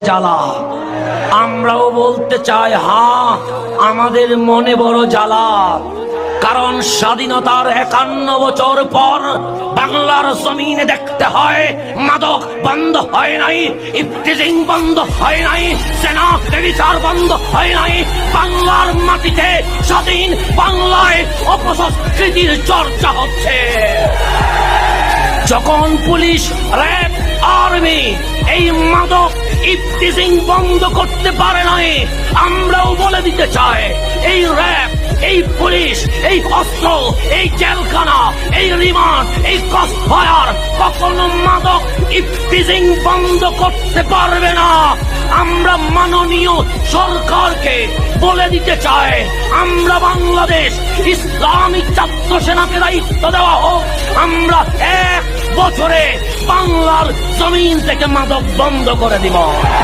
জ্বালা। আমরাও বলতে চাই, হ্যাঁ আমাদের মনে বড় জ্বালা, কারণ স্বাধীনতার 51 বছর পর বাংলার জমিনে দেখতে হয় মাদক বন্ধ হয় নাই, ইফটিজিং বন্ধ হয় নাই, সেনা বিচার বন্ধ হয় নাই। বাংলার মাটিতে স্বাধীন বাংলায় অপসংস্কৃতির চর্চা হচ্ছে। যখন পুলিশ, র্যাব, আর্মি এই মাদক ইফটিজিং বন্ধ করতে পারে নাই, আমরাও বলে দিতে চাই এই র্যাব, এই পুলিশ, এই অস্ত্র, এই জেলখানা, এই রিমান্ড, এই ক্রসফায়ার কখনো মাদক ইফটিজিং বন্ধ করতে পারবে না। আমরা মাননীয় সরকারকে বলে দিতে চাই, আমরা বাংলাদেশ ইসলামিক ছাত্র সেনাকে দায়িত্ব দেওয়া হোক, আমরা 1 বছরে বাংলার জমিন থেকে মাদক বন্ধ করে দিব।